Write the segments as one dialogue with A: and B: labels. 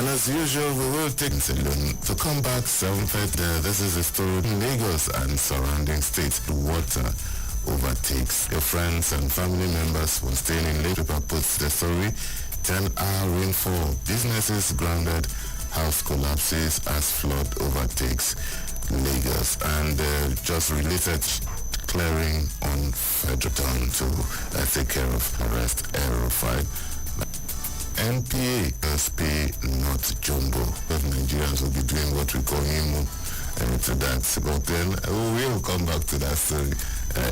A: And as usual, we will take Salon to come back 7:30. This is a story in Lagos and surrounding states. The water overtakes your friends and family members who staying in Lagos. Puts the story. 10-hour rainfall. Businesses grounded. House collapses as flood overtakes Lagos. And just related clearing on Federal Town to take care of arrest Aero 5. NPA SP not Jumbo. But Nigerians will be doing what we call IMU to that. But then we will come back to that story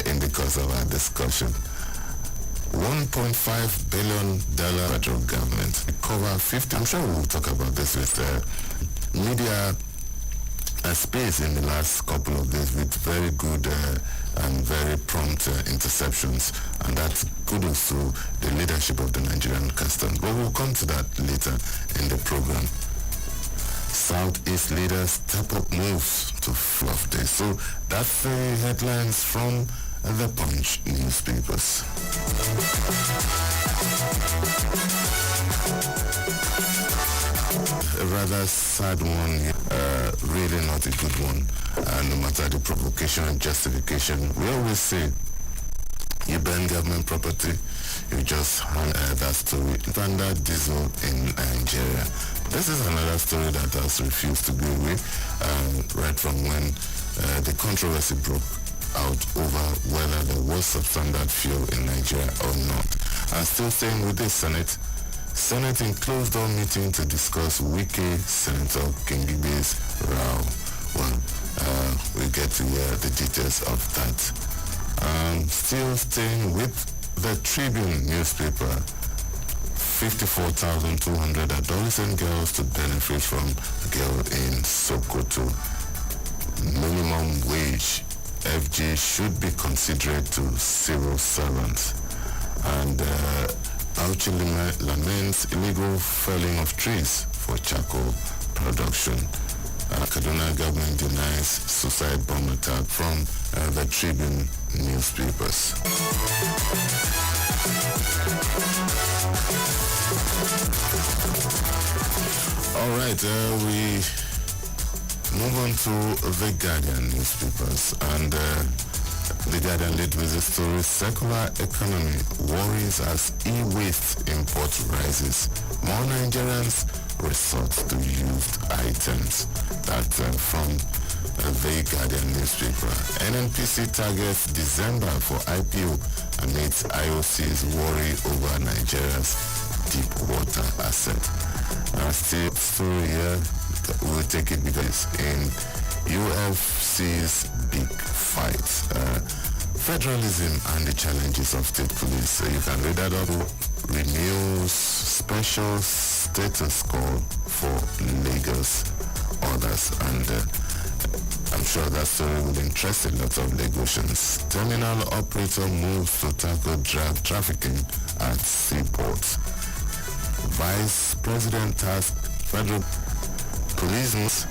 A: in the course of our discussion. $1.5 billion federal government cover 50. I'm sure we'll talk about this with media space in the last couple of days with very good and very prompt interceptions, and that's kudos to the leadership of the Nigerian Customs. But we'll come to that later in the program. Southeast leaders step up moves to fluff this. So that's the headlines from the Punch newspapers. A rather sad one, really not a good one. No matter the provocation and justification, we always say, you burn government property, you just hand that story. Standard diesel in Nigeria. This is another story that has refused to go away, right from when the controversy broke out over whether there was substandard fuel in Nigeria or not. And still staying with the Senate in closed-door meeting to discuss Wike Senator Kingibe's row. Well, we'll get to hear the details of that. Still staying with the Tribune newspaper, 54,200 adolescent girls to benefit from girl in Sokoto. Minimum wage FG should be considered to civil servants. And Bauchi laments illegal felling of trees for charcoal production. Kaduna government denies suicide bomb attack from the Tribune newspapers. All right, we move on to the Guardian newspapers, and the Guardian led with the story: secular economy worries as e-waste import rises. More Nigerians resort to used items. That from the Guardian newspaper. NNPC targets December for IPO amidst IOC's worry over Nigeria's deep water asset. Still story here, we'll take it because in UFC's big fight, federalism and the challenges of state police. So you can read that up. Renews special status call for Lagos others, and I'm sure that story will interest a lot of Lagosians. Terminal operator moves to tackle drug trafficking at seaports. Vice President tasked federal police.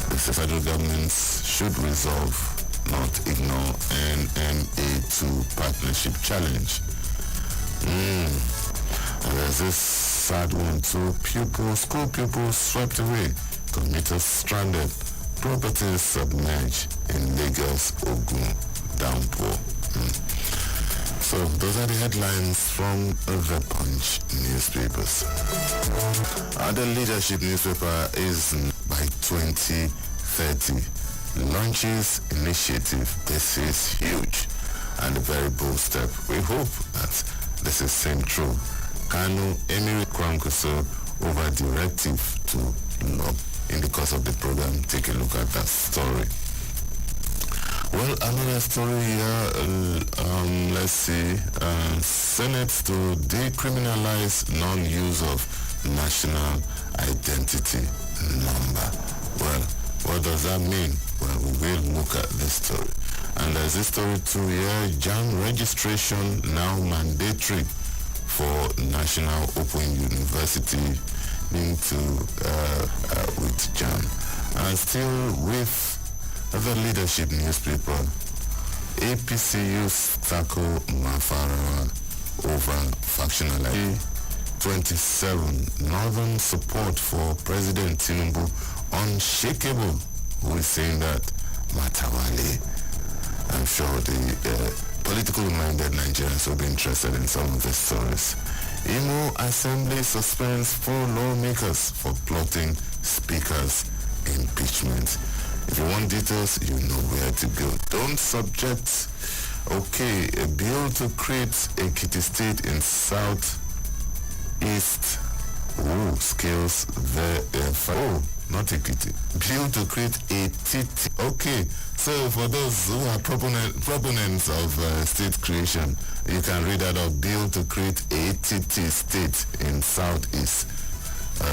A: The federal government should resolve, not ignore, NMA2 partnership challenge. And there's this sad one too. School pupils swept away, commuters stranded, properties submerged in Lagos Ogun downpour. So those are the headlines from the Punch newspapers. Other leadership newspaper is by 2030 launches initiative. This is huge and a very bold step. We hope that this is same true. Kano Emiri Kwankuso over directive to law. In the course of the program, take a look at that story. Well, another story here, let's see, Senate to decriminalize non-use of national identity number. Well, what does that mean? Well, we will look at this story. And there's this story too here, JAMB registration now mandatory for National Open University into with JAMB. And still with the leadership newspaper, APC youth tackle Mafara over factionality. 27. Northern support for President Tinubu unshakable. Who is saying that? Matawale. I'm sure the politically minded Nigerians will be interested in some of these stories. Imo Assembly suspends 4 lawmakers for plotting Speaker's impeachment. If you want details, you know where to go. Don't subject. Okay, a bill to create Ekiti State in South East. Oh, scales the not Ekiti. Bill to create a TT. Okay, so for those who are proponents of state creation, you can read that of bill to create a TT state in Southeast.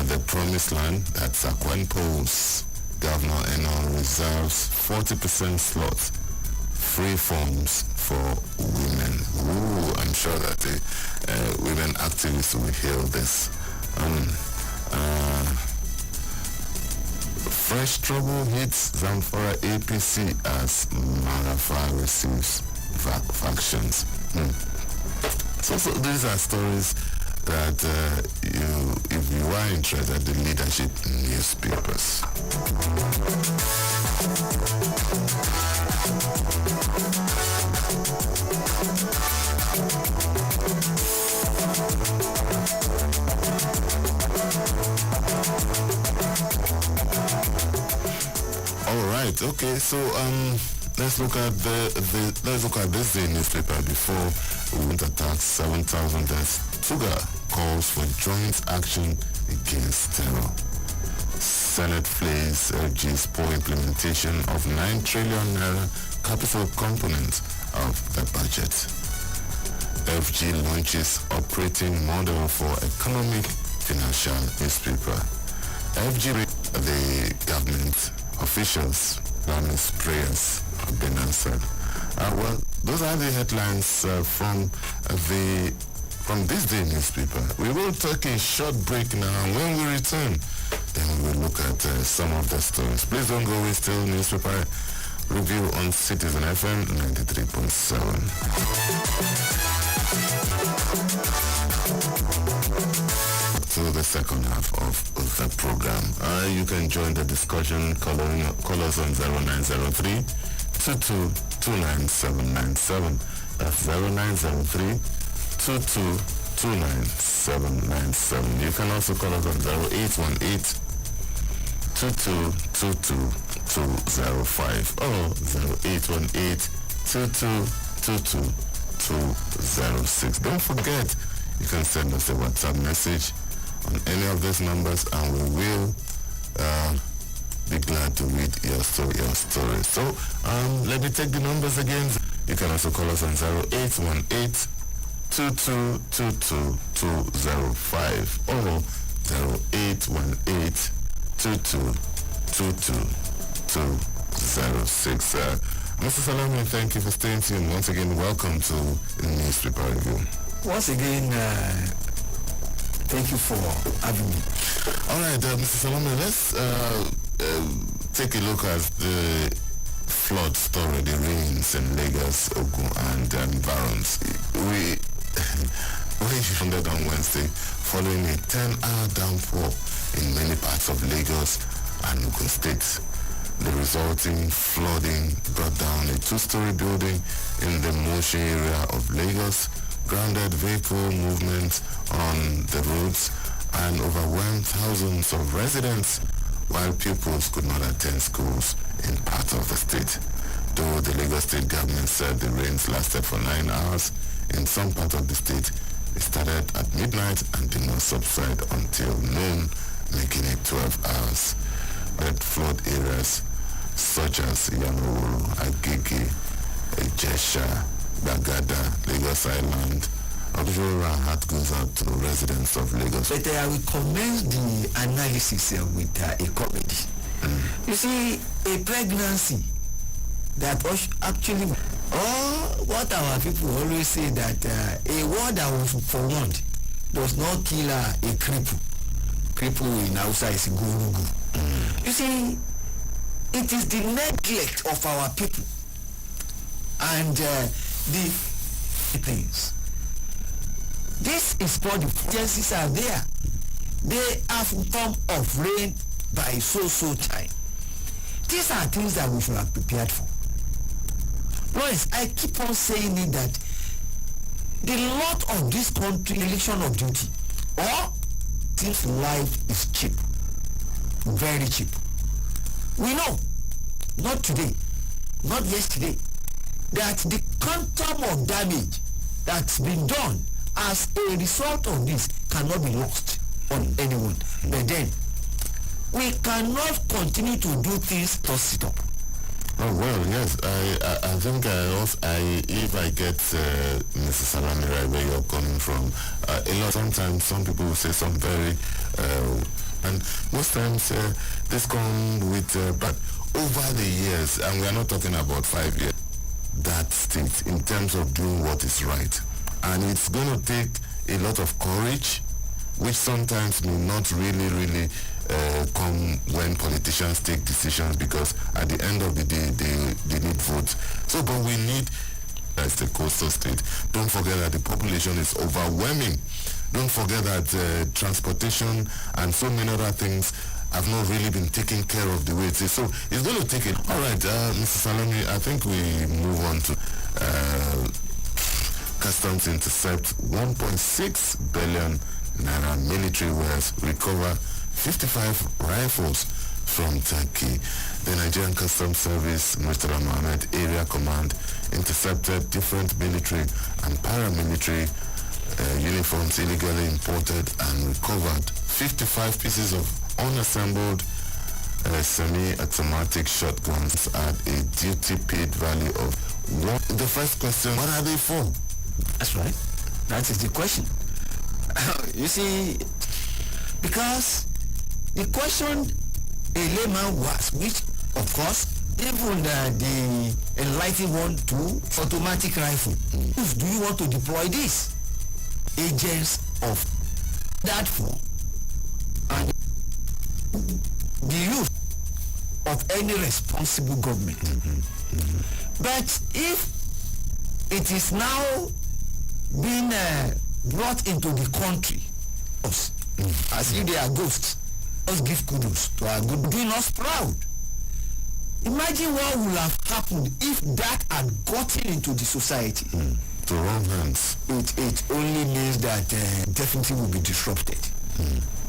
A: The promised land, that's Akwenpo's Governor Eno reserves 40% slots, free forms for women. Ooh, I'm sure that the women activists will hear this. Fresh trouble hits Zamfara APC as Marafa receives factions. So these are stories that if you are interested, the leadership newspapers. All right. Okay. So let's look at this day newspaper before we went attack 7,000 deaths. Tuga calls for joint action against terror. Senate flays urges poor implementation of 9 trillion naira capital component of the budget. FG launches operating model for economic financial newspaper. FG, the government officials' promise prayers have been answered. Well, those are the headlines from this day newspaper. We will take a short break now. When we return, then we will look at some of the stories. Please don't go away. Still newspaper review on Citizen FM 93.7. To the second half of the program. You can join the discussion. Call us on 0903 2229797. That's 0903 2229797. You can also call us on 0818 2222205 or 0818 2222206. Don't forget, you can send us a WhatsApp message on any of these numbers and we will be glad to read your story. So let me take the numbers again. You can also call us on 0818 2222205 or 0818 2222206. Mr. Salami, thank you for staying tuned. Once again, welcome to the newspaper review.
B: Once again, thank you for having me.
A: All right, Mr. Salami, let's take a look at the flood story, the rains in Lagos, Ogun, and environs. We funded on Wednesday following a 10-hour downpour in many parts of Lagos and Ogun states. The resulting flooding brought down a 2-story building in the Moshe area of Lagos, grounded vehicle movement on the roads, and overwhelmed thousands of residents, while pupils could not attend schools in parts of the state. Though the Lagos state government said the rains lasted for 9 hours, in some parts of the state, it started at midnight and did not subside until noon, making it 12 hours. Red flood areas such as Yamuru, Agege, Ejesha, Bagada, Lagos Island. Our heart goes out to residents of Lagos.
B: But I will commence the analysis with a comedy. You see, a pregnancy that was actually, what our people always say, that a word that was forewarned does not kill a cripple. Cripple in Hausa is gurugu. You see, it is the neglect of our people and the things. This is what the agencies are there. They have come of rain by so time. These are things that we should have prepared for. Lawrence, I keep on saying it that the lot of this country, election of duty, or since life is cheap, very cheap. We know, not today, not yesterday, that the quantum of damage that's been done as a result of this cannot be lost on anyone. But then, we cannot continue to do things to sit up.
A: Oh well, yes. I think if I get Mrs. Salami right where you're coming from, sometimes some people will say some very and most times this come with but over the years, and we are not talking about 5 years, that state in terms of doing what is right, and it's going to take a lot of courage, which sometimes may not really come when politicians take decisions, because at the end of the day they need votes. So but we need, as the coastal state, don't forget that the population is overwhelming. Don't forget that transportation and so many other things have not really been taken care of the way it is. So it's going to take it. All right, Mr. Salami, I think we move on to Customs intercept 1.6 billion naira military wares, recover 55 rifles from Turkey. The Nigerian Customs Service, Murtala Mohammed Area Command, intercepted different military and paramilitary uniforms illegally imported and recovered 55 pieces of unassembled semi-automatic shotguns at a duty-paid value of one. The first question, what are they for?
B: That's right. That is the question. You see, because the question a layman was, which of course even the enlightened one too, automatic rifle. Do you want to deploy this? Agents of that form and the use of any responsible government. But if it is now being brought into the country as if they are ghosts, let's give kudos to our good, doing us proud. Imagine what would have happened if that had gotten into the society.
A: To wrong hands.
B: It only means that definitely will be disrupted.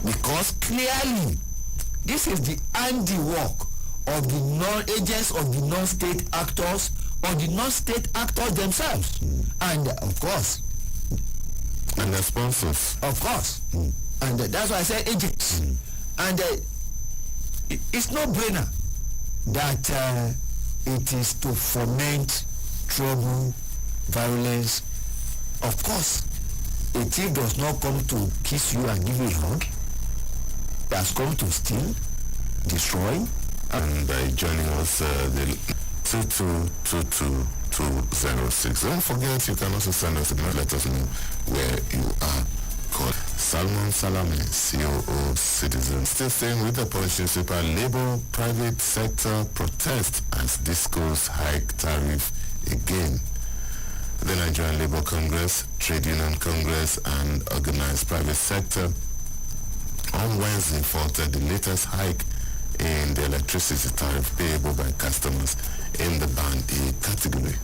B: Because clearly, this is the handiwork of the non-agents of the non-state actors or the non-state actors themselves. And of course.
A: And their sponsors.
B: Of course. And that's why I said agents. And it's no brainer that it is to foment trouble, violence. Of course, a thief does not come to kiss you and give you a hug. He has come to steal, destroy.
A: And by joining us, the 2222206. Don't forget, you can also send us a note, let us know where you are. Called Salmon Salami, COO Citizen. Still staying with the Punch newspaper, Labour private sector protest as discos hike tariff again. The Nigerian Labour Congress, Trade Union Congress, and organized private sector on Wednesday faulted the latest hike in the electricity tariff payable by customers in the Band A category.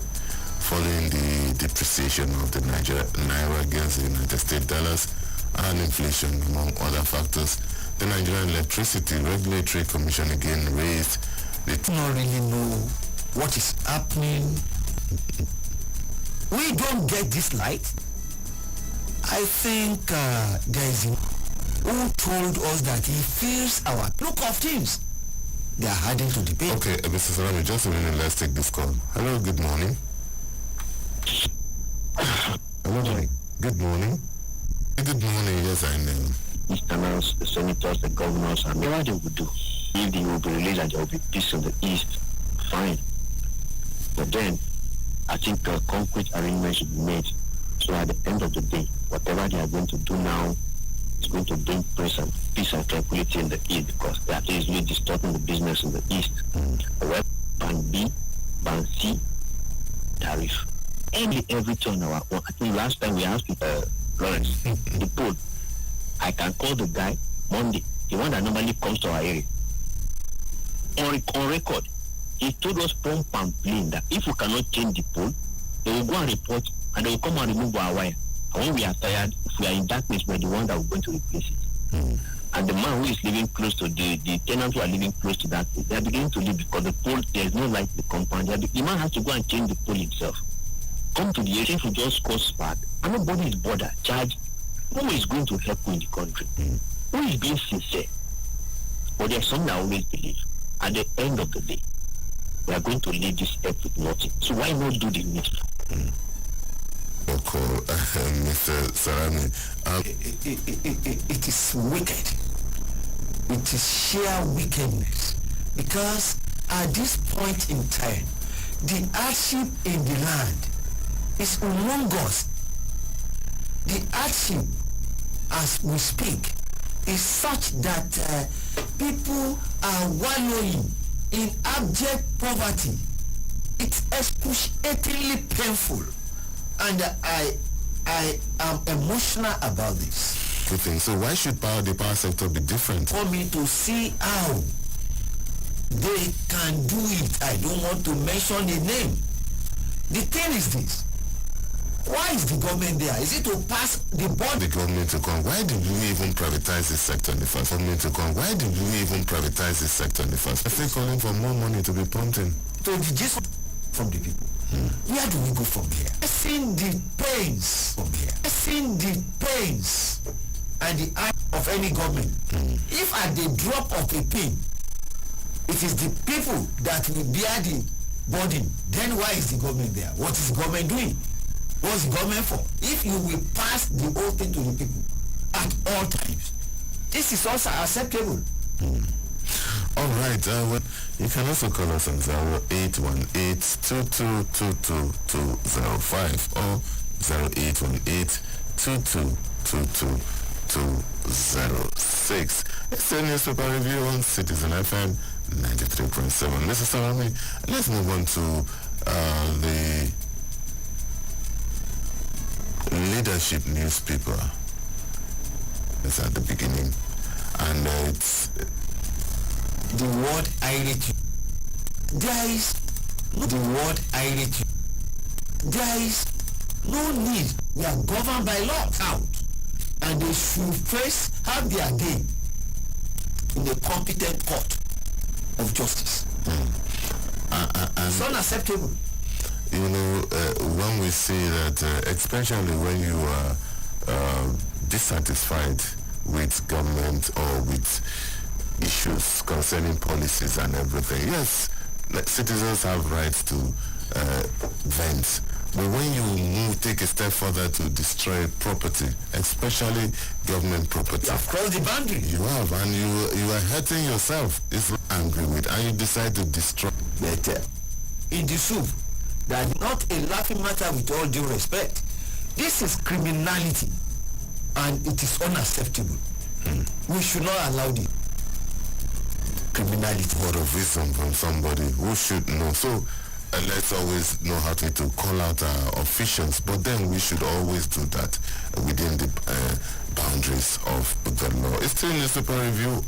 A: Following the depreciation of the Naira against the United States dollars and inflation, among other factors, the Nigerian Electricity Regulatory Commission again raised the...
B: Do not really know what is happening. We don't get this light. I think there is who told us that he feels our look of things. They are adding to the pain.
A: Okay, Mr. Salami, just a minute, let's take this call. Hello, good morning. Hello, good morning. Good morning, yes, I know.
C: Easterners, the senators, the governors, and what they would do. If they will be released and there will be peace in the East, fine. But then, I think concrete arrangements should be made. So at the end of the day, whatever they are going to do now is going to bring peace and tranquility in the East, because that is really distorting the business in the East. However, Band B, Band C, tariff. Every turn, I think last time we asked people, Lawrence, the poll. I can call the guy Monday, the one that normally comes to our area. On record, he told us point and plain that if we cannot change the poll, they will go and report and they will come and remove our wire. And when we are tired, if we are in darkness, we are the one that will going to replace it. And the man who is living close to the tenants who are living close to that place, they are beginning to leave because the pole, there is no light in the compound. The man has to go and change the pole himself. Come to the area to just cause spark. And nobody is bothered, charged. Who is going to help you in the country? Who is being sincere? But there's something I always believe. At the end of the day, we are going to leave this earth with nothing. So why not do the needful?
A: Okay, Mr. Sarami.
B: It is wicked. It is sheer wickedness. Because at this point in time, the hardship in the land is humongous. The hardship, as we speak, is such that people are wallowing in abject poverty. It's excruciatingly painful. And I am emotional about this.
A: Good thing. So why should the power sector be different?
B: For me to see how they can do it, I don't want to mention the name. The thing is this. Why is the government there? Is it to pass the bond?
A: The government to come. Why did we even privatize this sector in the first? Government to come. Why did we even privatize this sector in the first? I'm still calling for more money to be pumping.
B: To the gist from the people. Where do we go from here? I've seen the pains from here. I've seen the pains and the eye of any government. If at the drop of a pin, it is the people that will bear the burden, then why is the government there? What is the government doing? What's the government for? If you will pass the whole thing to the people at all times, this is also acceptable.
A: All right. You can also call us on 0818-2222-205 or 0818-2222-206. It's a newspaper review on Citizen FM 93.7. Mr. Salami, let's move on to the leadership newspaper. It's at the beginning. And it's
B: the word irate. There is no the word irate. There is no need. We are governed by law out, and they should first have their day in a competent court of justice. It's unacceptable.
A: You know, when we see that, especially when you are dissatisfied with government or with issues concerning policies and everything. Yes, citizens have rights to vent. But when you take a step further to destroy property, especially government property,
B: you have crossed the boundary.
A: You have, and you are hurting yourself. It's angry with, and you decide to destroy.
B: But in the soup, that's not a laughing matter with all due respect. This is criminality, and it is unacceptable. We should not allow the criminality.
A: Word of wisdom from somebody who should know. So let's always know how to call out our officials, but then we should always do that within the boundaries of the law. It's still newspaper review.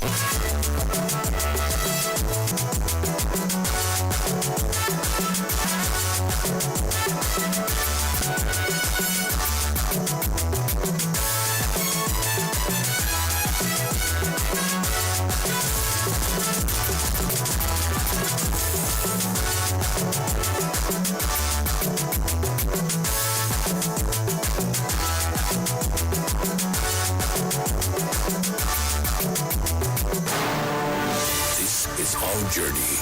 D: This is our journey.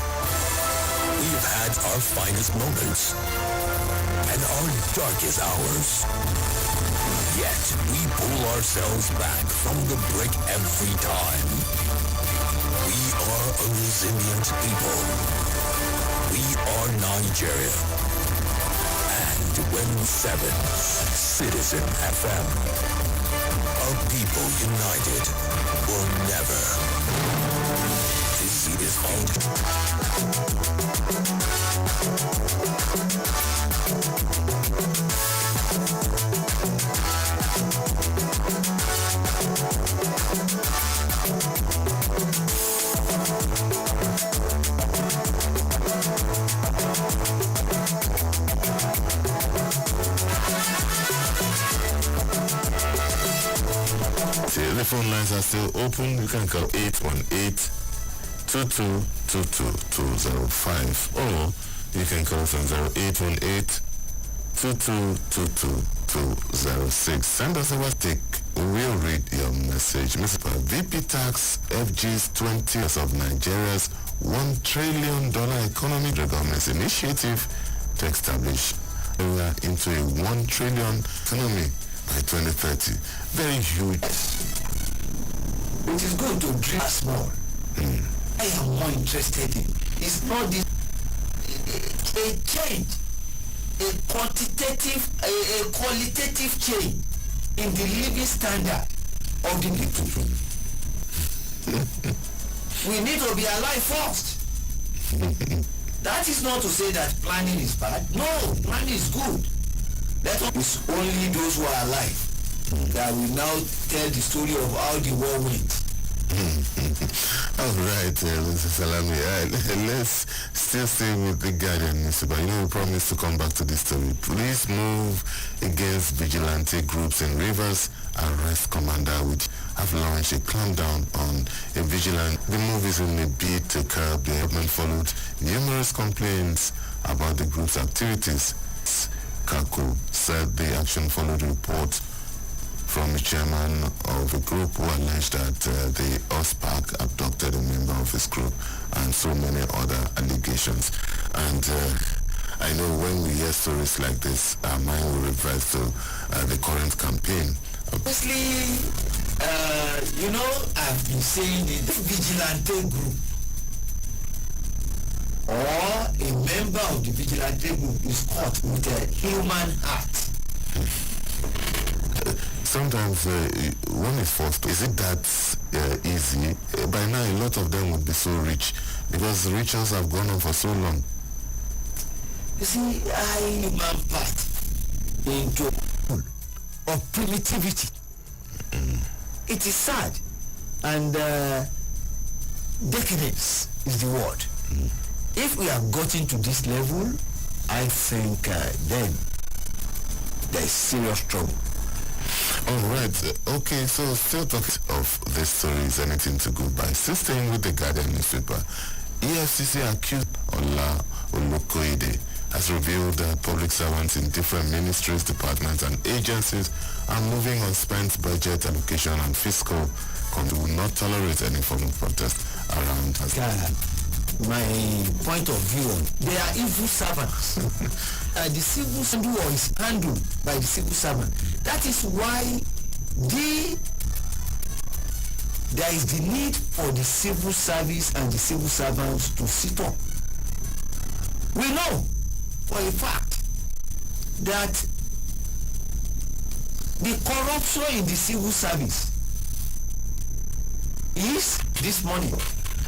D: We have had our finest moments and our darkest hours. Yet we pull ourselves back from the brink every time. We are a resilient people. We are Nigeria. And when 7 Citizen FM, a people united will never. This is all.
A: The phone lines are still open. You can call 818-2222-205 or you can call us on 0818-2222-206. Send us a WhatsApp. We'll read your message. Mr. VP Tax FG's 20 years of Nigeria's $1 trillion economy, the government's initiative to establish into a $1 trillion economy by 2030. Very huge.
B: It is good to dream small. I am more interested in. It's not this a change, a quantitative, a qualitative change in the living standard of the people. We need to be alive first. That is not to say that planning is bad. No, planning is good. It's only those who are alive that will now tell the story of how the war went.
A: All right, Mr. Salami. Let's still stay with the Guardian newspaper. We promised to come back to this story. Police move against vigilante groups in Rivers. Arrest commander which have launched a clampdown on a vigilante. The move is in a bid to curb the government followed numerous complaints about the group's activities. Kako said the action followed a report from the chairman of a group who alleged that the OSPAC abducted a member of his group and so many other allegations. And I know when we hear stories like this, our mind will revert to the current campaign.
B: Obviously, I've been saying the vigilante group or a member of the vigilante group is caught with a human heart.
A: Sometimes one is forced. Is it that easy? By now, a lot of them would be so rich because the rituals have gone on for so long.
B: You see, human part into of primitivity. It is sad, and decadence is the word. If we have gotten to this level, I think then there is serious trouble.
A: All right. Okay, so still talking of this story is anything to go by. Still staying with the Guardian newspaper. EFCC accused Ola Olukoide has revealed that public servants in different ministries, departments and agencies are moving on spent budget allocation and fiscal control will not tolerate any form of protest around us.
B: My point of view, they are evil servants. The civil servant is handled by the civil servant. That is why there is the need for the civil service and the civil servants to sit up. We know for a fact that the corruption in the civil service is this money.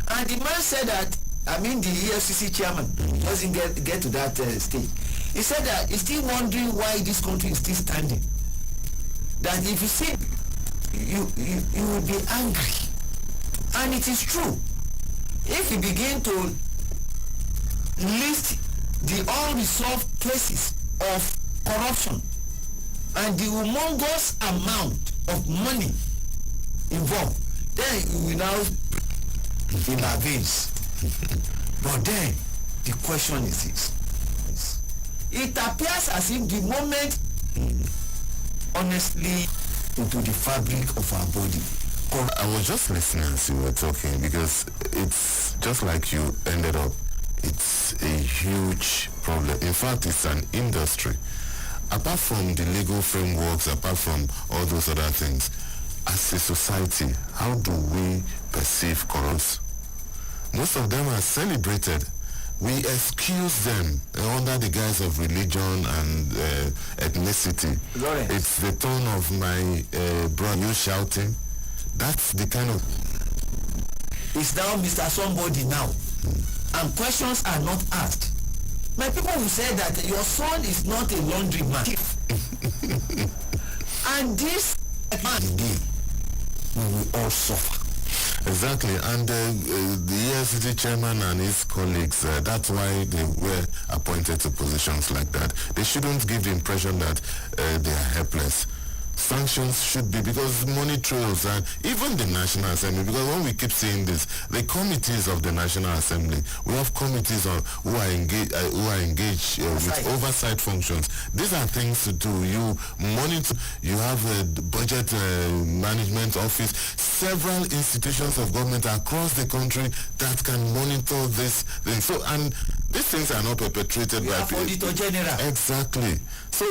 B: And the man said that, the EFCC chairman doesn't get to that stage. He said that he's still wondering why this country is still standing. That if you see, you will be angry. And it is true. If you begin to list the unresolved cases of corruption and the humongous amount of money involved, then you will now in our veins. But then the question is this. It appears as if the moment honestly into the fabric of our body.
A: I was just listening as you were talking because it's just like you ended up. It's a huge problem. In fact, it's an industry. Apart from the legal frameworks, apart from all those other things, as a society, how do we perceive corruption? Most of them are celebrated. We excuse them under the guise of religion and ethnicity.
B: Lawrence.
A: It's the tone of my brother, you shouting. That's the kind of...
B: It's now Mr. Somebody now. And questions are not asked. My people will say that your son is not a laundry man. And this man, we will all suffer.
A: Exactly, and the EFCC chairman and his colleagues, that's why they were appointed to positions like that. They shouldn't give the impression that they are helpless. sanctions should be, because money trails, and even the National Assembly, because when we keep saying this, the committees of the National Assembly, we have committees who are engaged with oversight functions. These are things to do. You monitor, you have a budget management office, several institutions of government across the country that can monitor this thing. So, and these things are not perpetrated by
B: Auditor General.
A: Exactly. So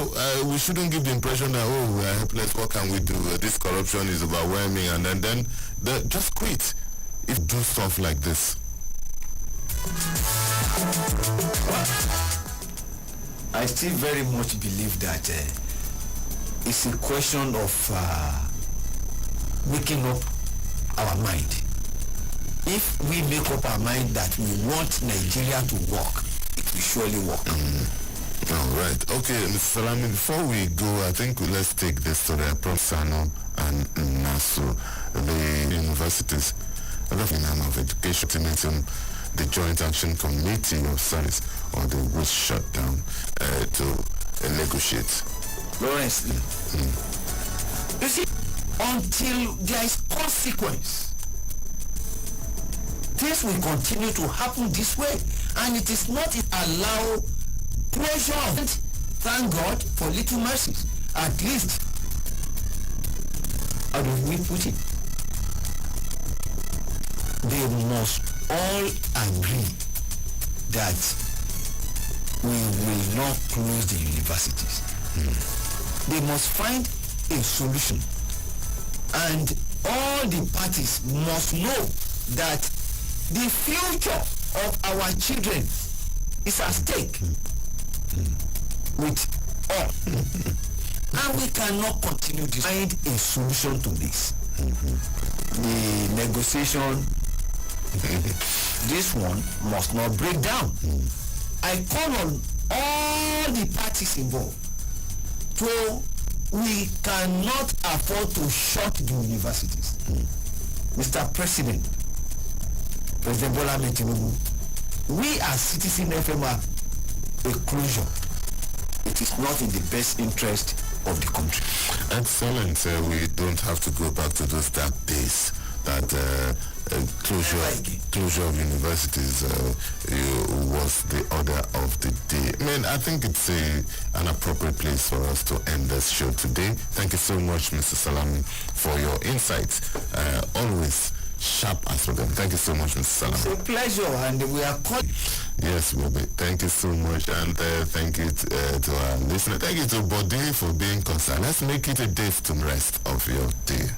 A: we shouldn't give the impression that, oh, we are helpless, what can we do? This corruption is overwhelming, and then just quit if do stuff like this.
B: I still very much believe that it's a question of making up our mind. If we make up our mind that we want Nigeria to work, it will surely work.
A: All right. Okay, Mr. Salami, before we go, I think let's take this to the Prof. Sano and NASU, the universities, the Ministry of Education, meeting the Joint Action Committee of Science, or the which shut down to negotiate.
B: Lawrence, you see, until there is consequence, things will continue to happen this way, and it is not allow pressure. Thank God for little mercies. At least, how do we put it? They must all agree that we will not close the universities. They must find a solution, and all the parties must know that the future of our children is at stake with all. And we cannot continue to find a solution to this. The negotiation, this one must not break down. I call on all the parties involved. So we cannot afford to shut the universities. Mr. President Bola Ahmed Tinubu, we as Citizen FM are a closure. It is not in the best interest of the country.
A: Excellent. We don't have to go back to those dark days that closure of universities was the order of the day. I mean, I think it's an appropriate place for us to end this show today. Thank you so much, Mr. Salami, for your insights. Always sharp as well. Thank you so much, Mr. Salami.
B: It's a pleasure, and we are calling.
A: Yes, Bobby. Thank you so much, and thank you to our listener. Thank you to Bode for being concerned. Let's make it a day to rest of your day.